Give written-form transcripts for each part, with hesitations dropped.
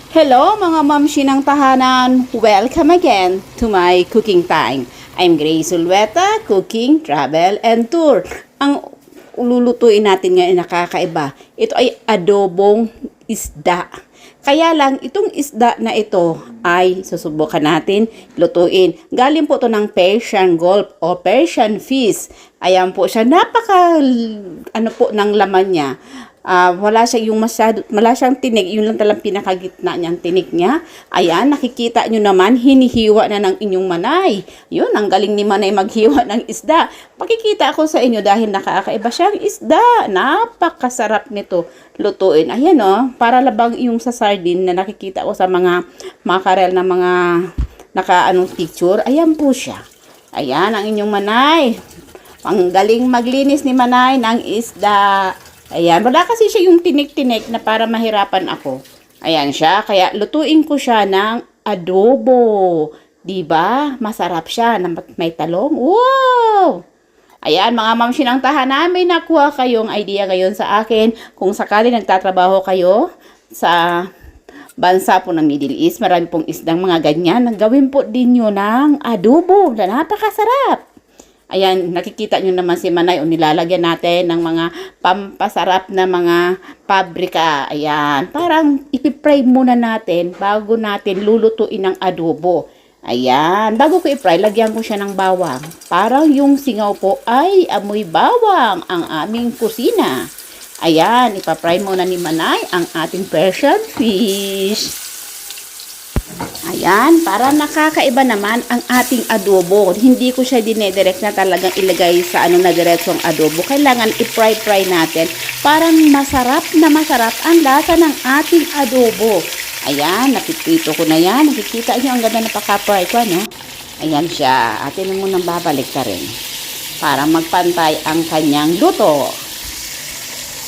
Hello mga mamshi ng tahanan! Welcome again to my cooking time. I'm Grace Ulweta, Cooking, Travel, and Tour. Ang ululutuin natin ngayon nakakaiba. Ito ay adobong isda. Kaya lang, itong isda na ito ay susubukan natin lutuin. Galing po ito ng Persian Gulf o Persian fish. Ayan po siya. Ano po ng laman niya. Wala siyang tinik, yun lang talagang pinakagitna niyang tinik niya. Ayan, nakikita nyo naman, hinihiwa na ng inyong manay. Yun, ang galing ni manay maghiwa ng isda. Pakikita ako sa inyo dahil nakakaiba siyang isda. Napakasarap nito lutuin. Ayan para labang yung sa sardine na nakikita ko sa mga makarel na mga nakaanong picture. Ayan po siya. Ayan, ang inyong manay. Ang galing maglinis ni manay ng isda. Ayan, wala kasi siya yung tinik-tinik na para mahirapan ako. Ayan siya, kaya lutuin ko siya ng adobo. Diba? Masarap siya na may talong. Wow! Ayan, mga mamshi ng tahanan, may nakuha kayong idea ngayon sa akin. Kung sakali nagtatrabaho kayo sa bansa po ng Middle East, marami pong isdang mga ganyan. Gawin po din nyo ng adobo na napakasarap. Ayan, nakikita nyo naman si Manay o nilalagyan natin ng mga pampasarap na mga pabrika. Ayan, parang ipipray muna natin bago natin lulutuin ng adobo. Ayan, bago ko i-fry, lagyan ko siya ng bawang. Parang yung singaw po ay amoy bawang ang aming kusina. Ayan, ipapry muna ni Manay ang ating Persian fish. Ayan, para nakakaiba naman ang ating adobo. Hindi ko siya dinedirect na talagang ilagay sa na diretsong adobo. Kailangan i-fry natin para masarap ang lasa ng ating adobo. Ayan, napipito ko na yan. Nakikita nyo ang ganda na paka-fry ko, no? Ayan siya. Atin mo nang babalik ka rin para magpantay ang kanyang luto.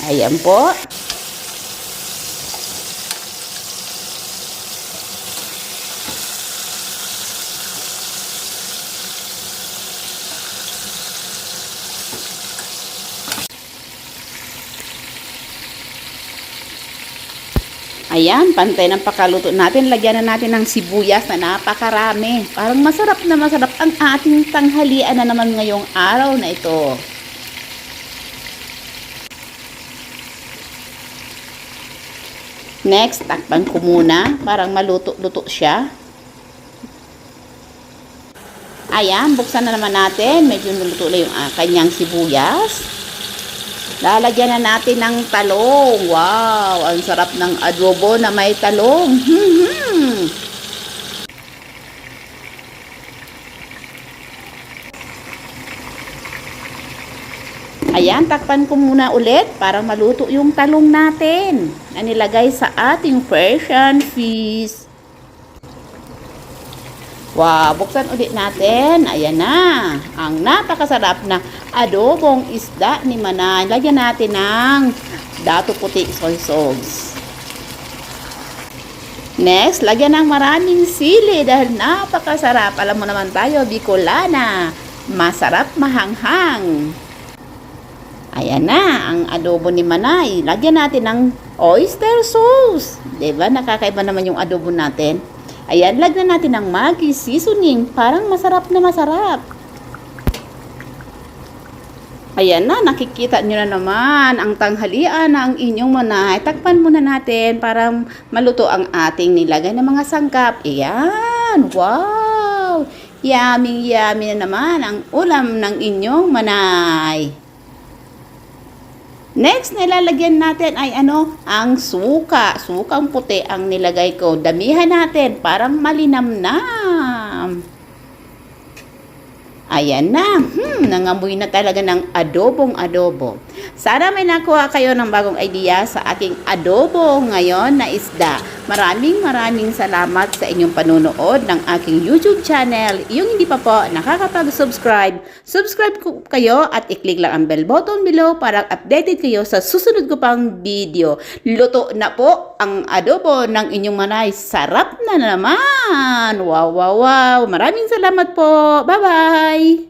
Ayan po. Ayan, pantay ng pakaluto natin. Lagyan na natin ng sibuyas na napakarami. Parang masarap na masarap ang ating tanghalian na naman ngayong araw na ito. Next, takpan ko muna. Parang maluto-luto siya. Ayan, buksan na naman natin. Medyo nuluto na yung kanyang sibuyas. Lalagyan na natin ng talong. Wow! Ang sarap ng adobo na may talong. Ayan, takpan ko muna ulit para maluto yung talong natin na nilagay sa ating Persian fish. Wow, buksan ulit natin. Ayan na. Ang napakasarap na adobong isda ni Manay. Lagyan natin ng dato puti soy sauce. Next, lagyan ng maraming sili dahil napakasarap. Alam mo naman tayo, Bicolana. Masarap mahanghang. Ayan na, ang adobo ni Manay. Lagyan natin ng oyster sauce. Diba? Nakakaiba naman yung adobo natin. Ayan, lagyan natin ng Maggi seasoning. Parang masarap na masarap. Ayan na, nakikita nyo na naman ang tanghalian ng inyong manay. Takpan muna natin para maluto ang ating nilagay na mga sangkap. Ayan, wow! Yummy, yummy na naman ang ulam ng inyong manay. Next, nilalagyan natin ay ang suka. Sukang puti ang nilagay ko. Damihan natin para malinamnam. Ayan na. Nangamoy na talaga ng adobong-adobo. Sana may nakuha kayo ng bagong idea sa aking adobo ngayon na isda. Maraming salamat sa inyong panunood ng aking YouTube channel. Yung hindi pa po nakakapag-subscribe, subscribe kayo at i-click lang ang bell button below para updated kayo sa susunod ko pang video. Luto na po ang adobo ng inyong manay. Sarap na naman! Wow, wow, wow! Maraming salamat po! Bye-bye!